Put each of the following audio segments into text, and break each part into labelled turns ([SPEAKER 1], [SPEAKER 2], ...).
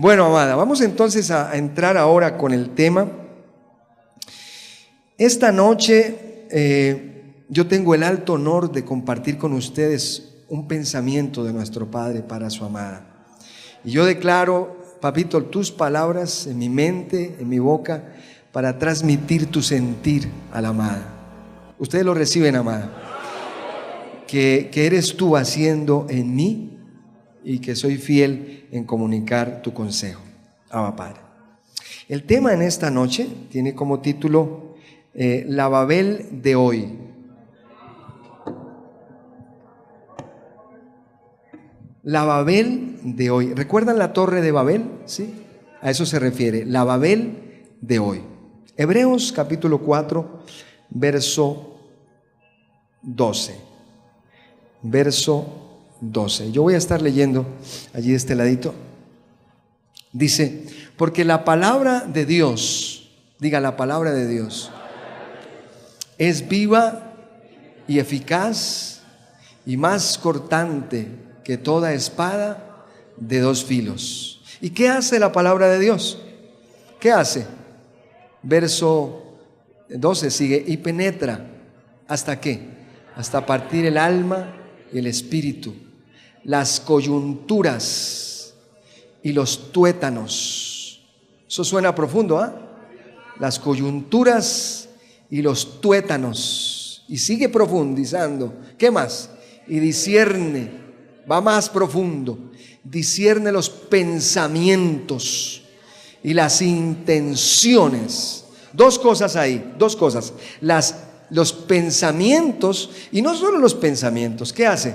[SPEAKER 1] Bueno, amada, vamos entonces a entrar ahora con el tema. Esta noche yo tengo el alto honor de compartir con ustedes un pensamiento de nuestro Padre para su amada. Y yo declaro, papito, tus palabras en mi mente, en mi boca, para transmitir tu sentir a la amada. Ustedes lo reciben, amada. Que eres tú haciendo en mí y que soy fiel en comunicar tu consejo. Abba Padre. El tema en esta noche tiene como título La Babel de hoy. La Babel de hoy. ¿Recuerdan la torre de Babel? ¿Sí? A eso se refiere, la Babel de hoy. Hebreos capítulo 4, verso 12. Verso 12. Yo voy a estar leyendo allí de este ladito. Dice, porque la palabra de Dios, diga la palabra de Dios, es viva y eficaz y más cortante que toda espada de dos filos. ¿Y qué hace la palabra de Dios? ¿Qué hace? Verso 12 sigue, y penetra, ¿hasta qué? Hasta partir el alma y el espíritu, las coyunturas y los tuétanos. Eso suena profundo, ¿ah? Las coyunturas y los tuétanos. Y sigue profundizando. ¿Qué más? Y discierne, va más profundo, discierne los pensamientos y las intenciones. Dos cosas ahí, dos cosas. Los pensamientos, y no solo los pensamientos, ¿qué hace?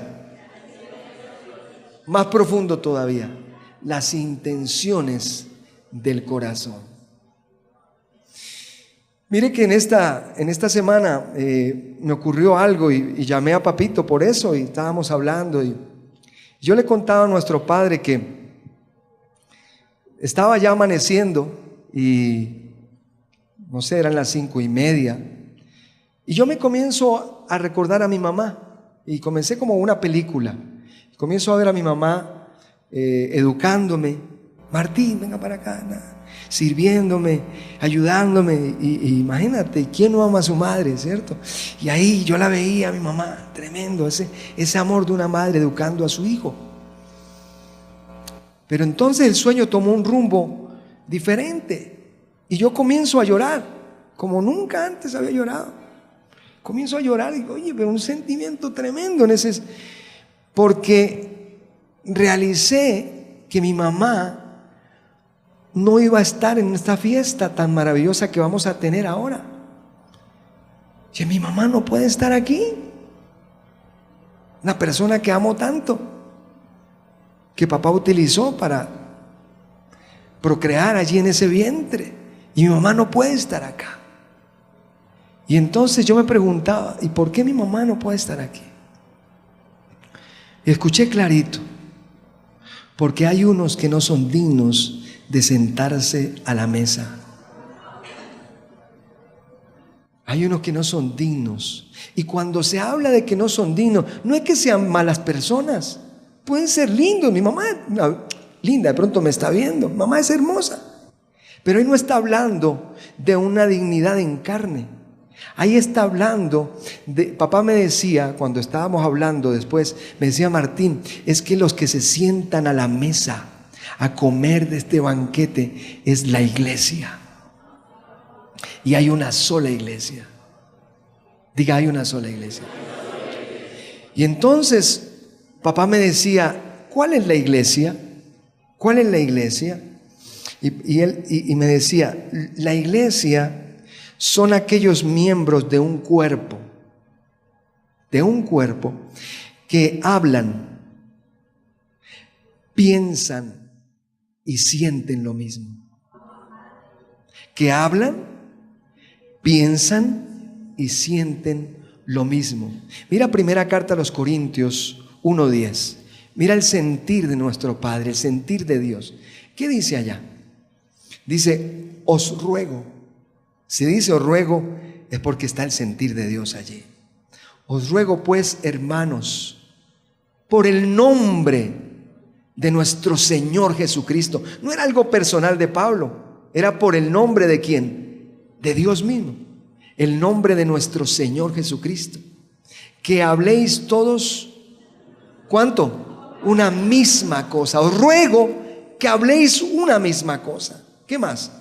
[SPEAKER 1] Más profundo todavía, las intenciones del corazón. Mire que en esta semana me ocurrió algo y llamé a papito por eso, y estábamos hablando, y yo le contaba a nuestro padre que estaba ya amaneciendo y no sé, eran las 5:30, y yo me comienzo a recordar a mi mamá, y comencé como una película. Comienzo a ver a mi mamá educándome. Martín, venga para acá, sirviéndome, ayudándome. Y imagínate, ¿quién no ama a su madre, cierto? Y ahí yo la veía a mi mamá, tremendo, ese amor de una madre educando a su hijo. Pero entonces el sueño tomó un rumbo diferente. Y yo comienzo a llorar, como nunca antes había llorado. Comienzo a llorar y digo, oye, pero un sentimiento tremendo porque realicé que mi mamá no iba a estar en esta fiesta tan maravillosa que vamos a tener ahora. Que mi mamá no puede estar aquí. Una persona que amo tanto, que papá utilizó para procrear allí en ese vientre, y mi mamá no puede estar acá. Y entonces yo me preguntaba, ¿y por qué mi mamá no puede estar aquí? Y escuché clarito, porque hay unos que no son dignos de sentarse a la mesa. Hay unos que no son dignos. Y cuando se habla de que no son dignos, no es que sean malas personas, pueden ser lindos. Mi mamá, linda, de pronto me está viendo, mamá es hermosa, pero ahí no está hablando de una dignidad en carne. Ahí está hablando de, papá me decía, cuando estábamos hablando después, me decía, Martín, es que los que se sientan a la mesa a comer de este banquete es la iglesia. Y hay una sola iglesia. Diga, hay una sola iglesia. Y entonces papá me decía, ¿cuál es la iglesia? ¿Cuál es la iglesia? Y me decía, la iglesia son aquellos miembros de un cuerpo que hablan, piensan y sienten lo mismo. Que hablan, piensan y sienten lo mismo. Mira primera carta a los Corintios 1:10. Mira el sentir de nuestro Padre, el sentir de Dios. ¿Qué dice allá? Dice, os ruego. Si dice os ruego, es porque está el sentir de Dios allí. Os ruego pues, hermanos, por el nombre de nuestro Señor Jesucristo. No era algo personal de Pablo, era por el nombre de ¿quién? De Dios mismo. El nombre de nuestro Señor Jesucristo. Que habléis todos, ¿cuánto? Una misma cosa. Os ruego que habléis una misma cosa. ¿Qué más?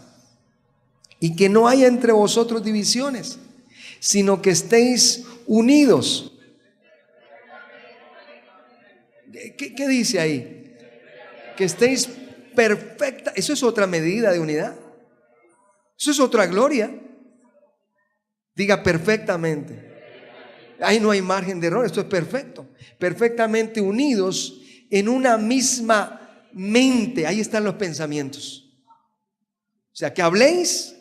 [SPEAKER 1] Y que no haya entre vosotros divisiones, sino que estéis unidos. ¿Qué dice ahí? Que estéis perfecta. Eso es otra medida de unidad. Eso es otra gloria. Diga perfectamente. Ahí no hay margen de error, esto es perfecto. Perfectamente unidos en una misma mente. Ahí están los pensamientos. O sea, que habléis,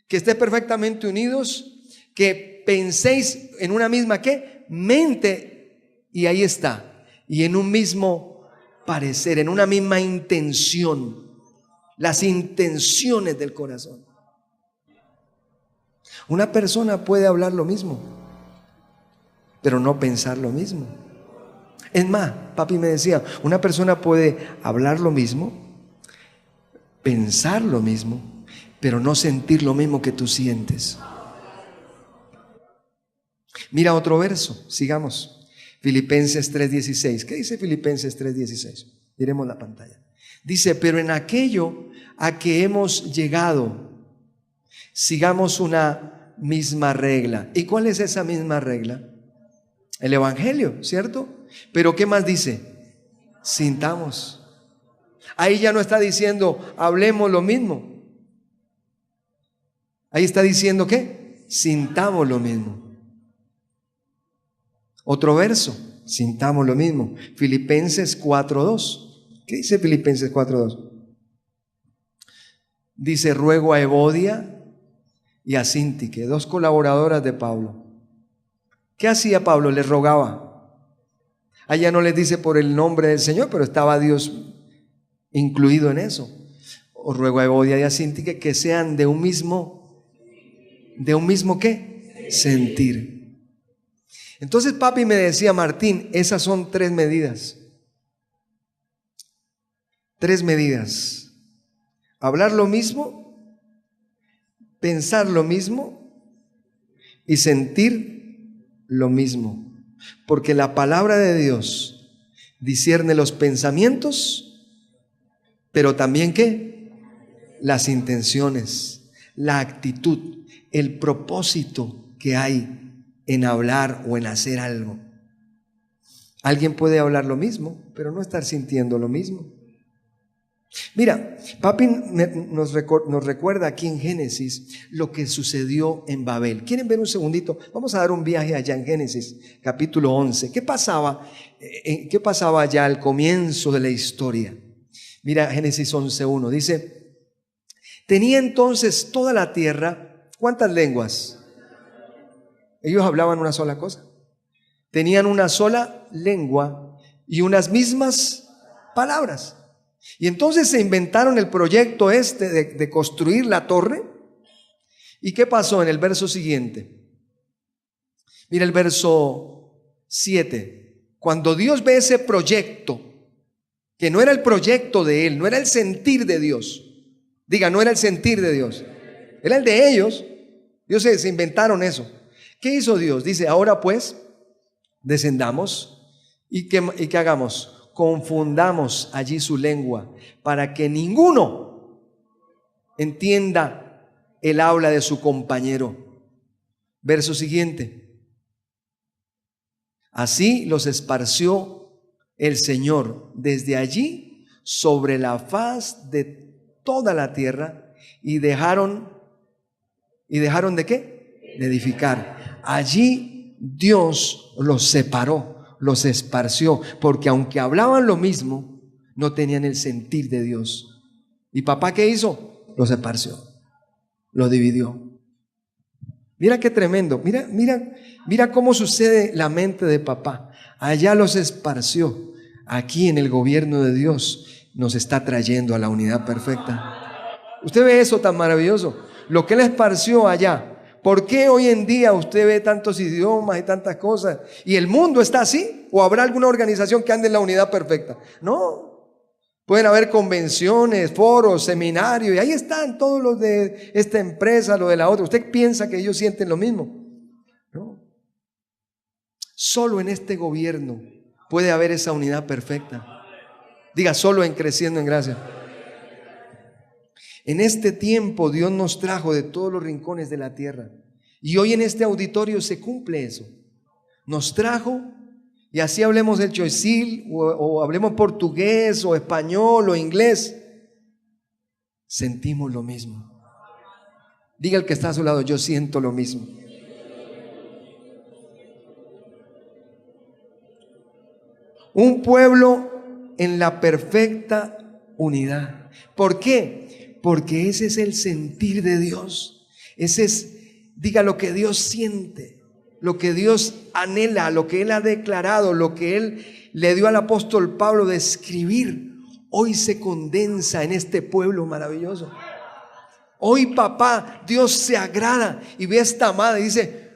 [SPEAKER 1] que estéis perfectamente unidos, que penséis en una misma ¿qué? Mente. Y ahí está. Y en un mismo parecer, en una misma intención. Las intenciones del corazón. Una persona puede hablar lo mismo, pero no pensar lo mismo. Es más, papi me decía, una persona puede hablar lo mismo, pensar lo mismo, pero no sentir lo mismo que tú sientes. Mira otro verso, sigamos. Filipenses 3:16. ¿Qué dice Filipenses 3:16? Miremos la pantalla. Dice, pero en aquello a que hemos llegado, sigamos una misma regla. ¿Y cuál es esa misma regla? El Evangelio, ¿cierto? Pero ¿qué más dice? Sintamos. Ahí ya no está diciendo hablemos lo mismo. Ahí está diciendo ¿qué? Sintamos lo mismo. Otro verso, sintamos lo mismo. Filipenses 4:2. ¿Qué dice Filipenses 4:2? Dice, ruego a Evodia y a Síntique, dos colaboradoras de Pablo. ¿Qué hacía Pablo? Les rogaba. Allá no les dice por el nombre del Señor, pero estaba Dios incluido en eso. Os ruego a Evodia y a Síntique que sean de un mismo ¿qué? Sentir. Entonces papi me decía, Martín, esas son 3 medidas. 3 medidas. Hablar lo mismo, pensar lo mismo y sentir lo mismo. Porque la palabra de Dios discierne los pensamientos, pero también ¿qué? Las intenciones, la actitud, el propósito que hay en hablar o en hacer algo. Alguien puede hablar lo mismo, pero no estar sintiendo lo mismo. Mira, papi nos recuerda aquí en Génesis lo que sucedió en Babel. ¿Quieren ver un segundito? Vamos a dar un viaje allá en Génesis, capítulo 11. ¿Qué pasaba allá al comienzo de la historia? Mira, Génesis 11:1. Dice, tenía entonces toda la tierra, ¿cuántas lenguas? Ellos hablaban una sola cosa. Tenían una sola lengua y unas mismas palabras. Y entonces se inventaron el proyecto de construir la torre. ¿Y qué pasó en el verso siguiente? Mira el verso 7. Cuando Dios ve ese proyecto, que no era el proyecto de Él, no era el sentir de Dios. Diga, no era el sentir de Dios, era el de ellos. Ellos se inventaron eso. ¿Qué hizo Dios? Dice, ahora pues, descendamos y que hagamos. Confundamos allí su lengua para que ninguno entienda el habla de su compañero. Verso siguiente. Así los esparció el Señor desde allí sobre la faz de toda la tierra y dejaron ¿de qué? De edificar. Allí Dios los separó, los esparció, porque aunque hablaban lo mismo, no tenían el sentir de Dios. ¿Y papá qué hizo? Los esparció, los dividió. Mira qué tremendo, mira cómo sucede la mente de papá. Allá los esparció, aquí en el gobierno de Dios nos está trayendo a la unidad perfecta. Usted ve eso tan maravilloso, lo que Él esparció allá, ¿Por qué hoy en día usted ve tantos idiomas y tantas cosas? ¿Y el mundo está así? ¿O habrá alguna organización que ande en la unidad perfecta? No. Pueden haber convenciones, foros, seminarios, y ahí están todos los de esta empresa, lo de la otra. ¿Usted piensa que ellos sienten lo mismo? No. Solo en este gobierno puede haber esa unidad perfecta. Diga, solo en Creciendo en Gracia. En este tiempo Dios nos trajo de todos los rincones de la tierra. Y hoy en este auditorio se cumple eso. Nos trajo, y así hablemos el choisil, o hablemos portugués, o español, o inglés. Sentimos lo mismo. Diga al que está a su lado, yo siento lo mismo. Un pueblo en la perfecta unidad. ¿Por qué? Porque ese es el sentir de Dios. Ese es, diga, lo que Dios siente, lo que Dios anhela, lo que Él ha declarado, lo que Él le dio al apóstol Pablo de escribir. Hoy se condensa en este pueblo maravilloso. Hoy, papá, Dios se agrada y ve esta madre y dice,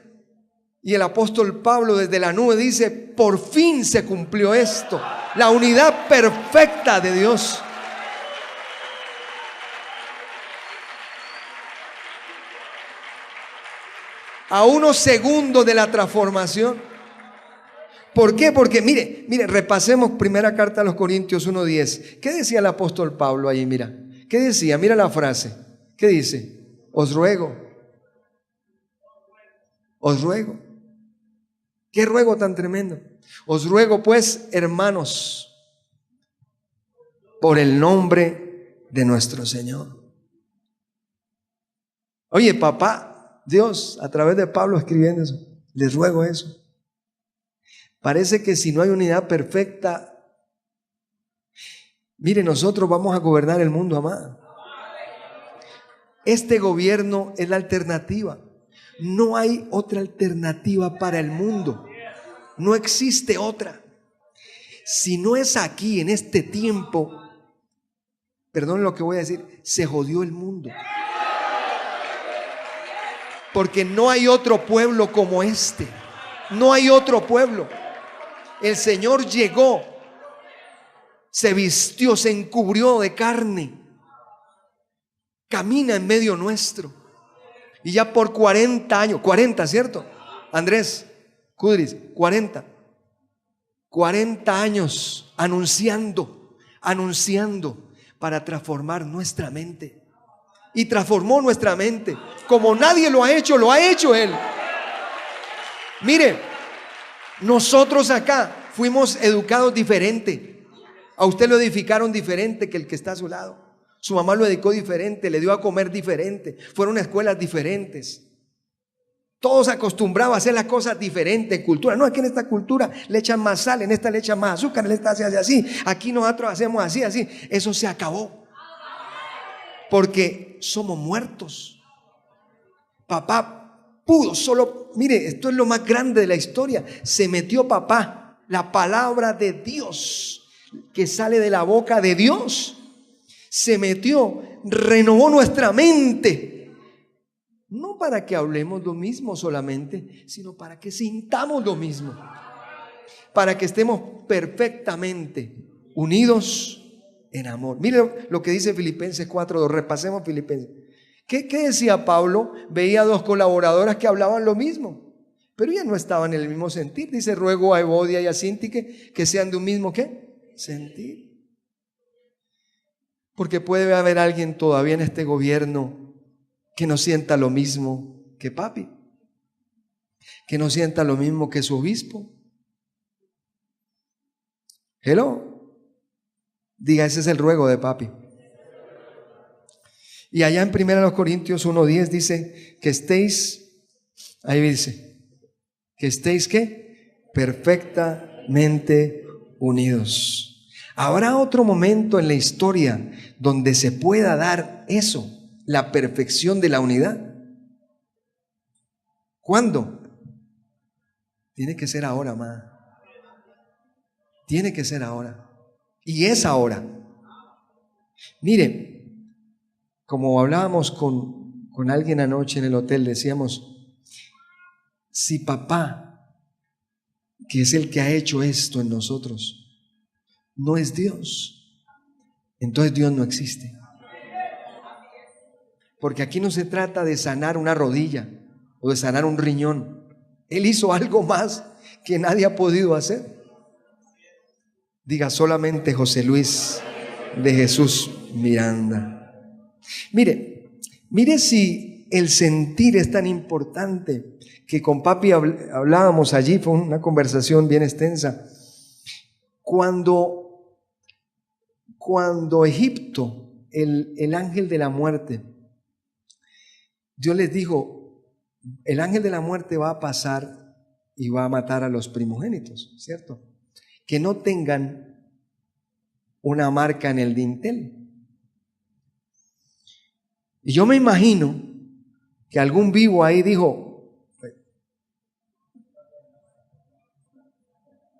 [SPEAKER 1] y el apóstol Pablo desde la nube dice, por fin se cumplió esto, la unidad perfecta de Dios. A unos segundos de la transformación. ¿Por qué? Porque mire, repasemos primera carta a los Corintios 1:10. ¿Qué decía el apóstol Pablo ahí? Mira, ¿qué decía? Mira la frase. ¿Qué dice? Os ruego. ¿Qué ruego tan tremendo? Os ruego pues, hermanos, por el nombre de nuestro Señor. Oye, papá, Dios, a través de Pablo escribiendo eso, les ruego eso. Parece que si no hay unidad perfecta, mire, nosotros vamos a gobernar el mundo, amado. Este gobierno es la alternativa. No hay otra alternativa para el mundo. No existe otra. Si no es aquí, en este tiempo, perdón lo que voy a decir, se jodió el mundo. Porque no hay otro pueblo como este. No hay otro pueblo. El Señor llegó, se vistió, se encubrió de carne, camina en medio nuestro. Y ya por 40 años, 40, ¿cierto? Andrés Cudris, 40 años anunciando para transformar nuestra mente. Y transformó nuestra mente. Como nadie lo ha hecho Él. Mire, nosotros acá fuimos educados diferente. A usted lo edificaron diferente que el que está a su lado. Su mamá lo educó diferente, le dio a comer diferente. Fueron a escuelas diferentes. Todos se acostumbraban a hacer las cosas diferentes. Cultura, no, aquí en esta cultura le echan más sal, en esta le echan más azúcar, en esta se hace así. Aquí nosotros hacemos así. Eso se acabó. Porque somos muertos. Papá pudo solo, mire, esto es lo más grande de la historia. Se metió papá, la palabra de Dios que sale de la boca de Dios. Se metió, renovó nuestra mente. No para que hablemos lo mismo solamente, sino para que sintamos lo mismo. Para que estemos perfectamente unidos en amor. Mire lo que dice Filipenses 4:2. Repasemos Filipenses. ¿Qué decía Pablo? Veía dos colaboradoras que hablaban lo mismo, pero ya no estaban en el mismo sentir. Dice, ruego a Evodia y a Síntique que sean de un mismo ¿qué? Sentir. Porque puede haber alguien todavía en este gobierno que no sienta lo mismo que papi, que no sienta lo mismo que su obispo. Hello. Diga, ese es el ruego de papi. Y allá en 1 Corintios 1:10 dice que estéis, ahí dice, que estéis ¿qué? Perfectamente unidos. ¿Habrá otro momento en la historia donde se pueda dar eso, la perfección de la unidad? ¿Cuándo? Tiene que ser ahora, amada. Tiene que ser ahora. Y es ahora. Mire, como hablábamos con alguien anoche en el hotel, decíamos, Si papá, que es el que ha hecho esto en nosotros, no es Dios, entonces Dios no existe. Porque aquí no se trata de sanar una rodilla o de sanar un riñón. Él hizo algo más que nadie ha podido hacer. Diga solamente José Luis de Jesús Miranda. Mire si el sentir es tan importante, que con papi hablábamos allí, fue una conversación bien extensa. Cuando Egipto, el ángel de la muerte, Dios les dijo, el ángel de la muerte va a pasar y va a matar a los primogénitos, ¿cierto? Que no tengan una marca en el dintel. Y yo me imagino que algún vivo ahí dijo,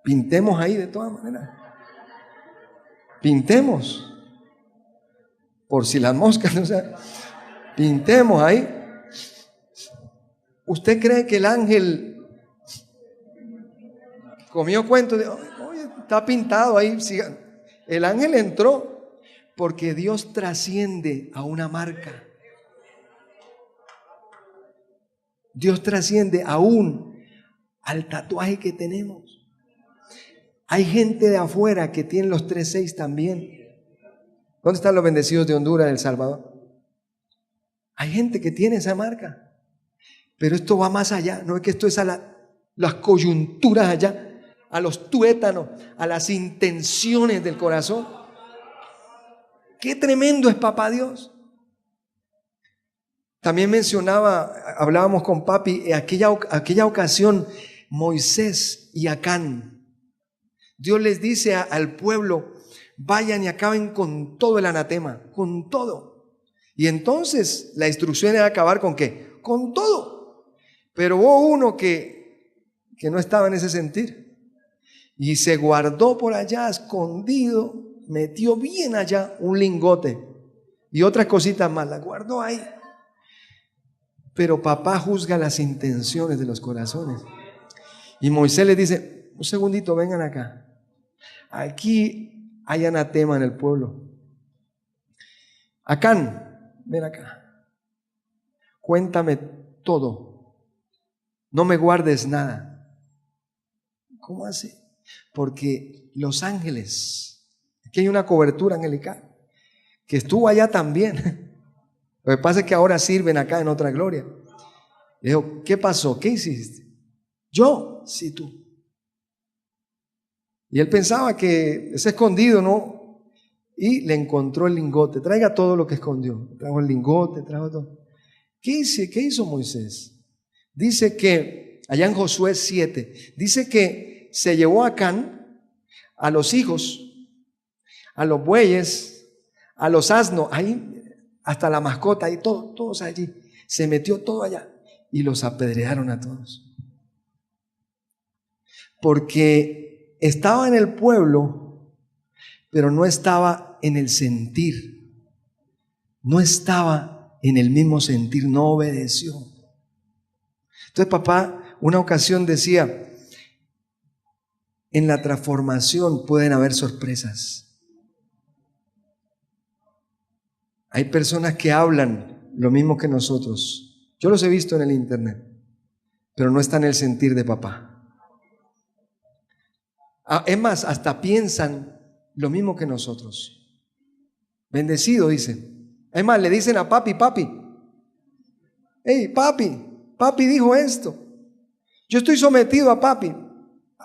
[SPEAKER 1] pintemos ahí de todas maneras. Pintemos. Por si las moscas, o sea, pintemos ahí. ¿Usted cree que el ángel comió cuento de, oye, está pintado ahí? Siga. El ángel entró porque Dios trasciende a una marca. Dios trasciende aún al tatuaje que tenemos. Hay gente de afuera que tiene los 3-6 también. ¿Dónde están los bendecidos de Honduras, de El Salvador? Hay gente que tiene esa marca. Pero esto va más allá. No es que esto es a las coyunturas allá, a los tuétanos, a las intenciones del corazón. Qué tremendo es papá Dios. También hablábamos con papi, aquella ocasión, Moisés y Acán. Dios les dice al pueblo, vayan y acaben con todo el anatema, con todo. Y entonces la instrucción era acabar ¿con qué? Con todo. Pero hubo uno que no estaba en ese sentir y se guardó por allá escondido, metió bien allá un lingote y otras cositas más, la guardó ahí. Pero papá juzga las intenciones de los corazones. Y Moisés les dice, un segundito, vengan acá. Aquí hay anatema en el pueblo. Acán, ven acá. Cuéntame todo. No me guardes nada. ¿Cómo así? Porque los ángeles, aquí hay una cobertura angelical, que estuvo allá también. Lo que pasa es que ahora sirven acá en otra gloria. Le dijo, ¿qué pasó? ¿Qué hiciste? Yo, sí, tú. Y él pensaba que es escondido, ¿no? Y le encontró el lingote. Traiga todo lo que escondió. Trajo el lingote, trajo todo. ¿Qué hizo Moisés? Dice que, allá en Josué 7, dice que se llevó a Acán, a los hijos, a los bueyes, a los asnos, ahí hasta la mascota, ahí todos allí. Se metió todo allá y los apedrearon a todos. Porque estaba en el pueblo, pero no estaba en el sentir. No estaba en el mismo sentir, no obedeció. Entonces papá una ocasión decía, en la transformación pueden haber sorpresas. Hay personas que hablan lo mismo que nosotros. Yo los he visto en el internet, pero no está en el sentir de papá. Es más, hasta piensan lo mismo que nosotros. Bendecido, dicen. Es más, le dicen a papi, hey, papi dijo esto. Yo estoy sometido a papi.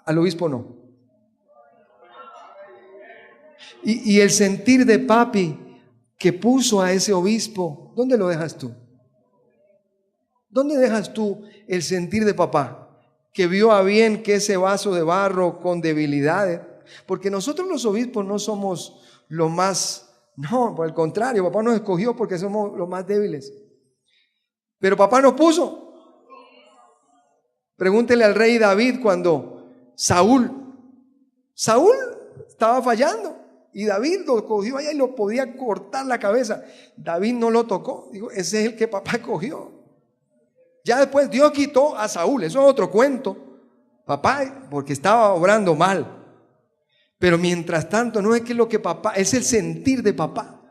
[SPEAKER 1] Al obispo no. Y el sentir de papi que puso a ese obispo, ¿dónde lo dejas tú? ¿Dónde dejas tú el sentir de papá? Que vio a bien que ese vaso de barro con debilidades, porque nosotros los obispos no somos los más, no, por el contrario, papá nos escogió porque somos los más débiles. Pero papá nos puso. Pregúntele al rey David cuando Saúl estaba fallando y David lo cogió allá y lo podía cortar la cabeza. David no lo tocó, dijo, ese es el que papá escogió. Ya después Dios quitó a Saúl, eso es otro cuento, papá, porque estaba obrando mal. Pero mientras tanto, no es que lo que papá, es el sentir de papá.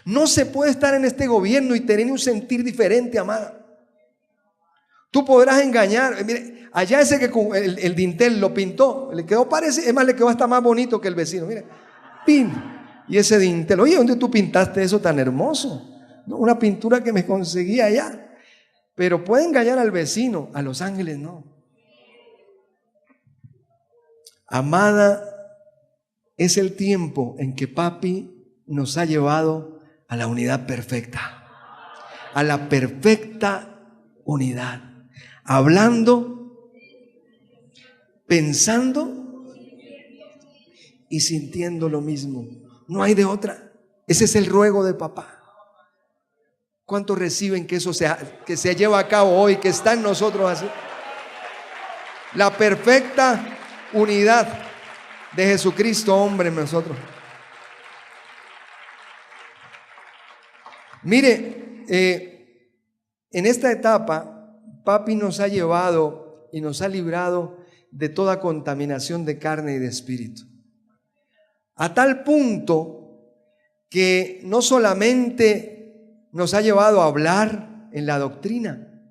[SPEAKER 1] No se puede estar en este gobierno y tener un sentir diferente, amada. Tú podrás engañar. Mire, allá ese que con el dintel lo pintó, le quedó parece, es más, le quedó hasta más bonito que el vecino. Mire, pin. Y ese dintel, oye, ¿dónde tú pintaste eso tan hermoso? No, una pintura que me conseguí allá. Pero puede engañar al vecino, a los ángeles no. Amada, es el tiempo en que papi nos ha llevado a la unidad perfecta, a la perfecta unidad, hablando, pensando y sintiendo lo mismo. No hay de otra. Ese es el ruego de papá. ¿Cuántos reciben que eso que se lleva a cabo hoy, que está en nosotros así? La perfecta unidad de Jesucristo, hombre, en nosotros. Mire, en esta etapa, papi nos ha llevado y nos ha librado de toda contaminación de carne y de espíritu. A tal punto que no solamente nos ha llevado a hablar en la doctrina,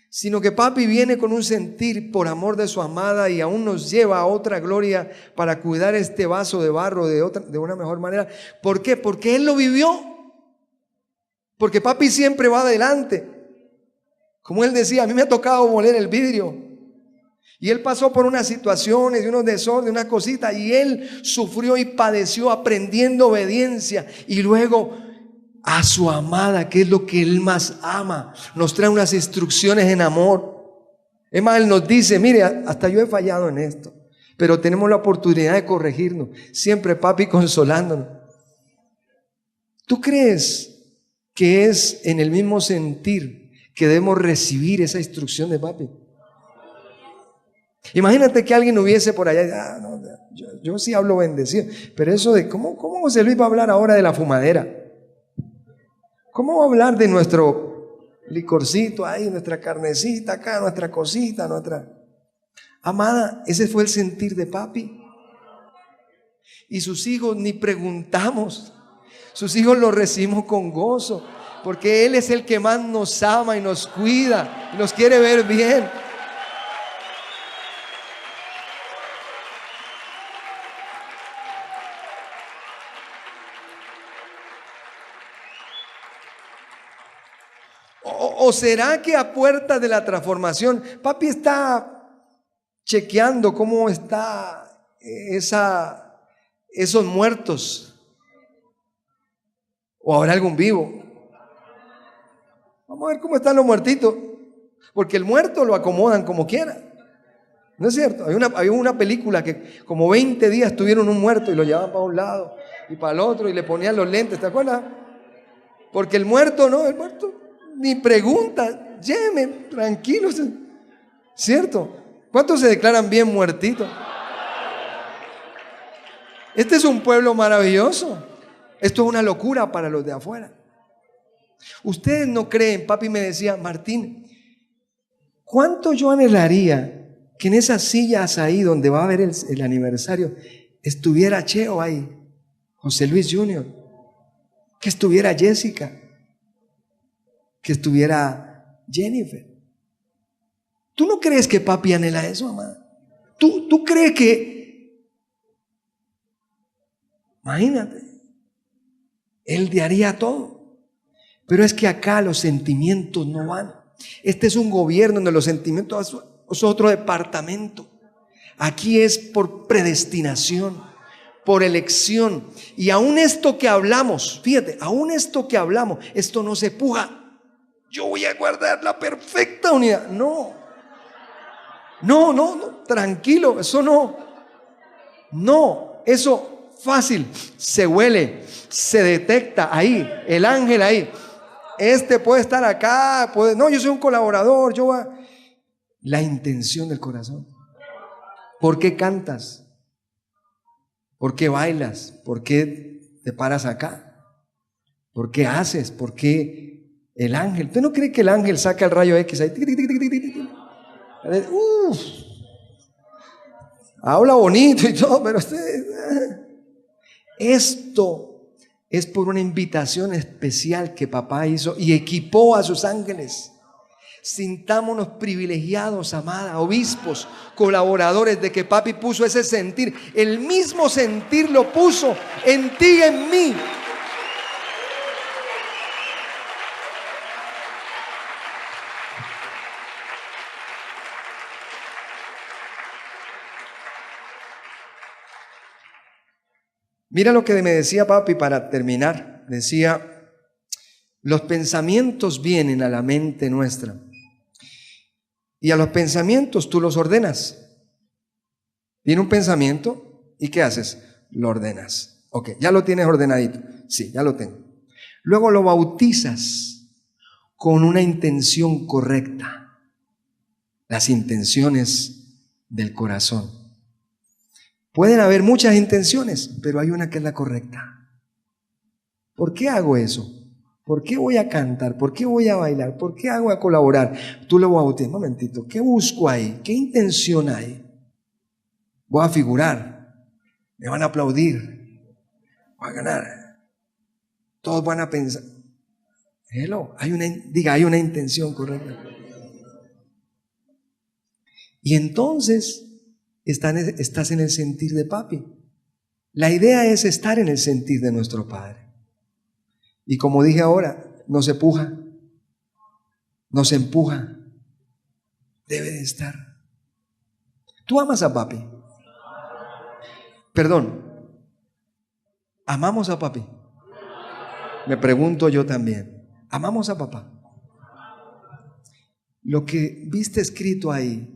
[SPEAKER 1] sino que papi viene con un sentir por amor de su amada y aún nos lleva a otra gloria para cuidar este vaso de barro de una mejor manera. ¿Por qué? Porque él lo vivió. Porque papi siempre va adelante. Como él decía, a mí me ha tocado moler el vidrio. Y él pasó por unas situaciones, de unos desórdenes, unas cositas, y él sufrió y padeció aprendiendo obediencia. Y luego a su amada, que es lo que él más ama, nos trae unas instrucciones en amor. Es más, él nos dice, mire, hasta yo he fallado en esto, pero tenemos la oportunidad de corregirnos. Siempre papi consolándonos. ¿Tú crees que es en el mismo sentir que debemos recibir esa instrucción de papi? Imagínate que alguien hubiese por allá, no, yo sí hablo bendecido, pero eso de ¿cómo José Luis va a hablar ahora de la fumadera? ¿Cómo va a hablar de nuestro licorcito ahí, nuestra carnecita acá, nuestra cosita, nuestra... Amada, ese fue el sentir de papi. Y sus hijos ni preguntamos. Sus hijos los recibimos con gozo, porque Él es el que más nos ama y nos cuida y nos quiere ver bien. ¿O será que a puertas de la transformación, papi está chequeando cómo está esos muertos? ¿O habrá algún vivo? Vamos a ver cómo están los muertitos, porque el muerto lo acomodan como quiera. ¿No es cierto? Había una película que como 20 días tuvieron un muerto y lo llevaban para un lado y para el otro y le ponían los lentes, ¿te acuerdas? Porque el muerto ni pregunta, llévenme, tranquilos, ¿cierto? ¿Cuántos se declaran bien muertitos? Este es un pueblo maravilloso. Esto es una locura para los de afuera. Ustedes no creen, papi me decía, Martín, ¿cuánto yo anhelaría que en esas sillas ahí donde va a haber el aniversario estuviera Cheo ahí, José Luis Jr., que estuviera Jessica, que estuviera Jennifer? ¿Tú no crees que papi anhela eso, amada? ¿Tú crees que, imagínate, él haría todo? Pero es que acá los sentimientos no van. Este es un gobierno donde los sentimientos es otro departamento. Aquí es por predestinación, por elección. Y aún esto que hablamos, fíjate, aún esto que hablamos, esto no se puja. Yo voy a guardar la perfecta unidad. No, tranquilo, eso no, eso fácil, se huele, se detecta ahí, el ángel ahí. Este puede estar acá, no, yo soy un colaborador, la intención del corazón. ¿Por qué cantas? ¿Por qué bailas? ¿Por qué te paras acá? ¿Por qué haces? ¿Por qué El ángel. ¿Usted no cree que el ángel saca el rayo X ahí? Tic, tic, tic, tic, tic, tic, tic? Uf, habla bonito y todo, pero esto es por una invitación especial que papá hizo y equipó a sus ángeles. Sintámonos privilegiados, amada, obispos, colaboradores, de que papi puso ese sentir. El mismo sentir lo puso en ti y en mí. Mira lo que me decía papi para terminar. Decía, los pensamientos vienen a la mente nuestra. Y a los pensamientos tú los ordenas. Viene un pensamiento, ¿y qué haces? Lo ordenas. Ok, ya lo tienes ordenadito. Sí, ya lo tengo. Luego lo bautizas con una intención correcta. Las intenciones del corazón. Pueden haber muchas intenciones, pero hay una que es la correcta. ¿Por qué hago eso? ¿Por qué voy a cantar? ¿Por qué voy a bailar? ¿Por qué hago a colaborar? Tú lo bautizas. Un momentito, ¿qué busco ahí? ¿Qué intención hay? Voy a figurar. Me van a aplaudir. Voy a ganar. Todos van a pensar. Hello, hay una intención correcta. Y entonces estás en el sentir de papi. La idea es estar en el sentir de nuestro Padre. Y como dije ahora, nos empuja, debe de estar. ¿Tú amas a papi? Perdón, ¿amamos a papi? Me pregunto yo también. ¿Amamos a papá? Lo que viste escrito ahí,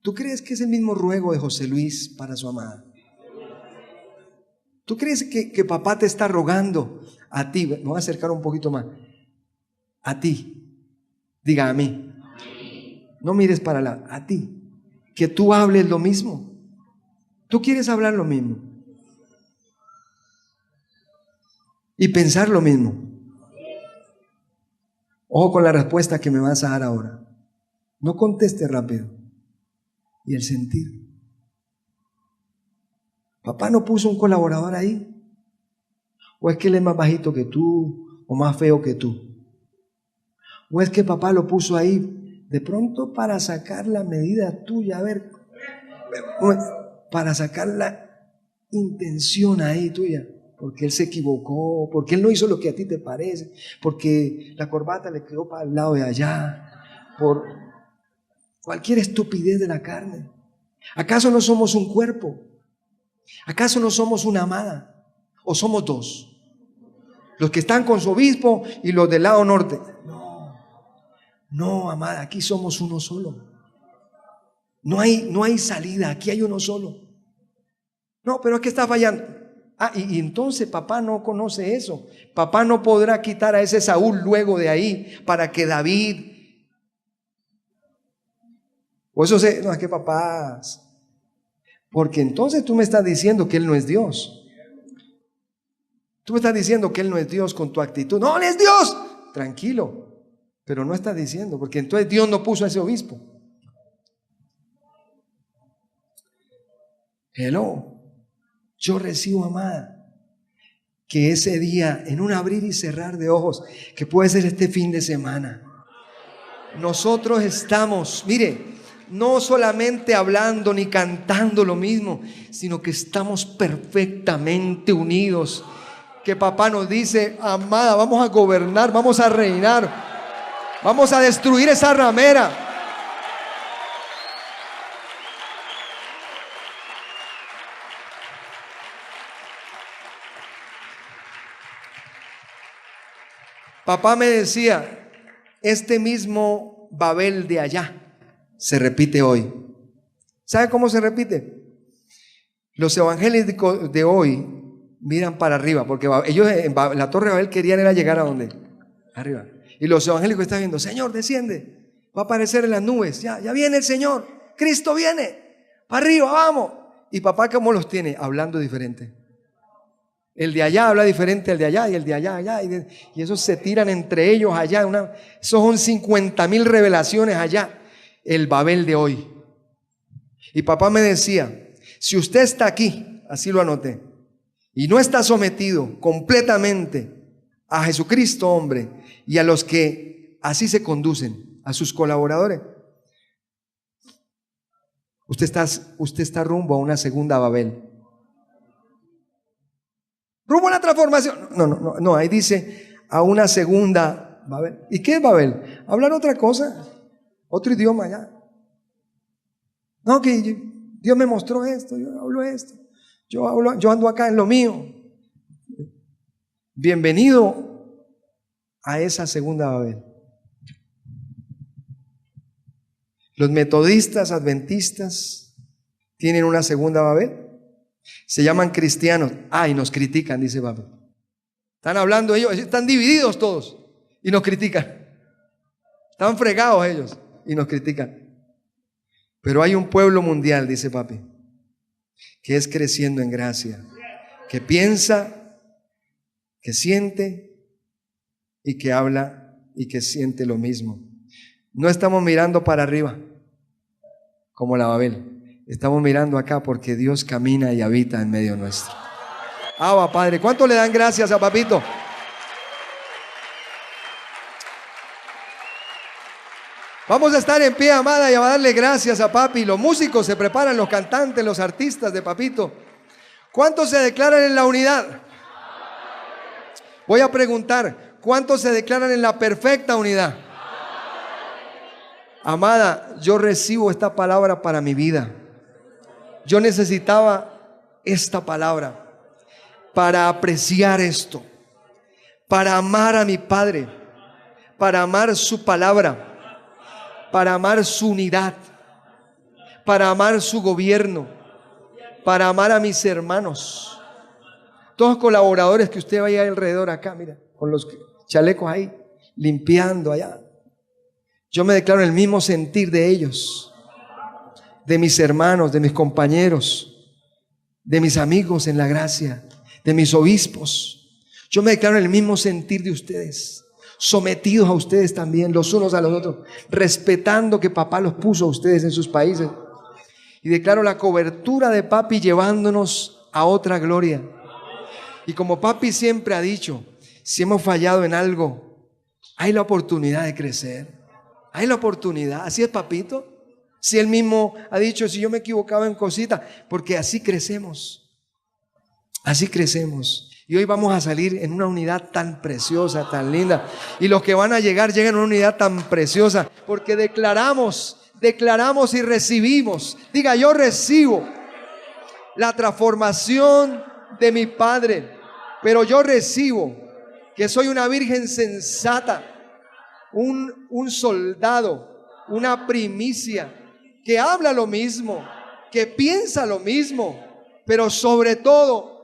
[SPEAKER 1] ¿tú crees que es el mismo ruego de José Luis para su amada? ¿Tú crees que papá te está rogando a ti? Me voy a acercar un poquito más. A ti. Diga a mí. No mires para a ti. Que tú hables lo mismo. Tú quieres hablar lo mismo. Y pensar lo mismo. Ojo con la respuesta que me vas a dar ahora. No conteste rápido. Y el sentir. Papá no puso un colaborador ahí. O es que él es más bajito que tú, o más feo que tú. O es que papá lo puso ahí de pronto para sacar la medida tuya, a ver, para sacar la intención ahí tuya, porque él se equivocó, porque él no hizo lo que a ti te parece, porque la corbata le quedó para el lado de allá, por cualquier estupidez de la carne. ¿Acaso no somos un cuerpo? ¿Acaso no somos una amada? ¿O somos dos? Los que están con su obispo y los del lado norte. No, amada, aquí somos uno solo. No hay salida, aquí hay uno solo. No, pero es que está fallando. Y entonces papá no conoce eso. Papá no podrá quitar a ese Saúl luego de ahí para que David. O eso no, es que papá. Porque entonces tú me estás diciendo que Él no es Dios. Tú me estás diciendo que Él no es Dios con tu actitud. No, Él es Dios. Tranquilo. Pero no estás diciendo, porque entonces Dios no puso a ese obispo. Hello. Yo recibo, amada, que ese día, en un abrir y cerrar de ojos, que puede ser este fin de semana, nosotros estamos, mire, no solamente hablando ni cantando lo mismo, sino que estamos perfectamente unidos. Que papá nos dice, amada, vamos a gobernar, vamos a reinar, vamos a destruir esa ramera. Papá me decía, este mismo Babel de allá se repite hoy. ¿Sabe cómo se repite? Los evangélicos de hoy miran para arriba, porque ellos en la Torre de Babel querían era llegar a ¿dónde? Arriba. Y los evangélicos están viendo, Señor, desciende, va a aparecer en las nubes, ya viene el Señor, Cristo viene, para arriba, vamos. Y papá, ¿cómo los tiene? Hablando diferente. El de allá habla diferente al de allá, y el de allá, allá, y esos se tiran entre ellos allá. Esos son 50,000 revelaciones allá. El Babel de hoy. Y papá me decía, si usted está aquí, así lo anoté, y no está sometido completamente a Jesucristo, hombre, y a los que así se conducen, a sus colaboradores, usted está rumbo a una segunda Babel. Rumbo a la transformación. No, ahí dice a una segunda Babel. ¿Y qué es Babel? Hablar otra cosa, otro idioma ya. No, que Dios me mostró esto, yo hablo esto, yo ando acá en lo mío. Bienvenido a esa segunda Babel. Los metodistas, adventistas, tienen una segunda Babel. Se llaman cristianos. Y nos critican, dice Babel. Están hablando ellos, están divididos todos y nos critican. Están fregados ellos y nos critican. Pero hay un pueblo mundial, dice papi, que es creciendo en gracia, que piensa, que siente y que habla y que siente lo mismo. No estamos mirando para arriba como la Babel. Estamos mirando acá porque Dios camina y habita en medio nuestro. Abba, Padre, ¿cuánto le dan gracias a papito? Vamos a estar en pie, amada, y a darle gracias a papi. Los músicos se preparan, los cantantes, los artistas de papito. ¿Cuántos se declaran en la unidad? Voy a preguntar, ¿cuántos se declaran en la perfecta unidad? Amada, yo recibo esta palabra para mi vida. Yo necesitaba esta palabra para apreciar esto, para amar a mi Padre, para amar su palabra, para amar su unidad, para amar su gobierno, para amar a mis hermanos. Todos los colaboradores que usted vaya alrededor acá, mira, con los chalecos ahí, limpiando allá. Yo me declaro en el mismo sentir de ellos, de mis hermanos, de mis compañeros, de mis amigos en la gracia, de mis obispos. Yo me declaro en el mismo sentir de ustedes, sometidos a ustedes también, los unos a los otros, respetando que papá los puso a ustedes en sus países. Y declaro la cobertura de papi llevándonos a otra gloria. Y como papi siempre ha dicho, si hemos fallado en algo, hay la oportunidad de crecer. Hay la oportunidad. Así es papito. Si él mismo ha dicho, si yo me equivocaba en cositas, porque así crecemos. Así crecemos. Y hoy vamos a salir en una unidad tan preciosa, tan linda. Y los que van a llegar, llegan a una unidad tan preciosa, porque declaramos y recibimos. Diga, yo recibo la transformación de mi Padre, pero yo recibo que soy una virgen sensata, un soldado, una primicia, que habla lo mismo, que piensa lo mismo, pero sobre todo,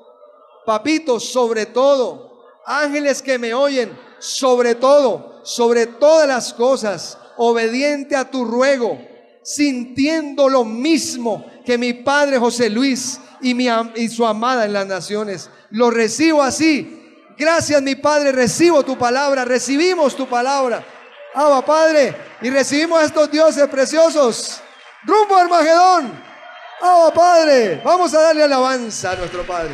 [SPEAKER 1] papito, sobre todo, ángeles que me oyen, sobre todo, sobre todas las cosas, obediente a tu ruego, sintiendo lo mismo que mi padre José Luis y su amada en las naciones. Lo recibo así. Gracias, mi Padre, recibo tu palabra, recibimos tu palabra. Abba, Padre, y recibimos a estos dioses preciosos. Rumbo al Armagedón. Abba, Padre, vamos a darle alabanza a nuestro Padre.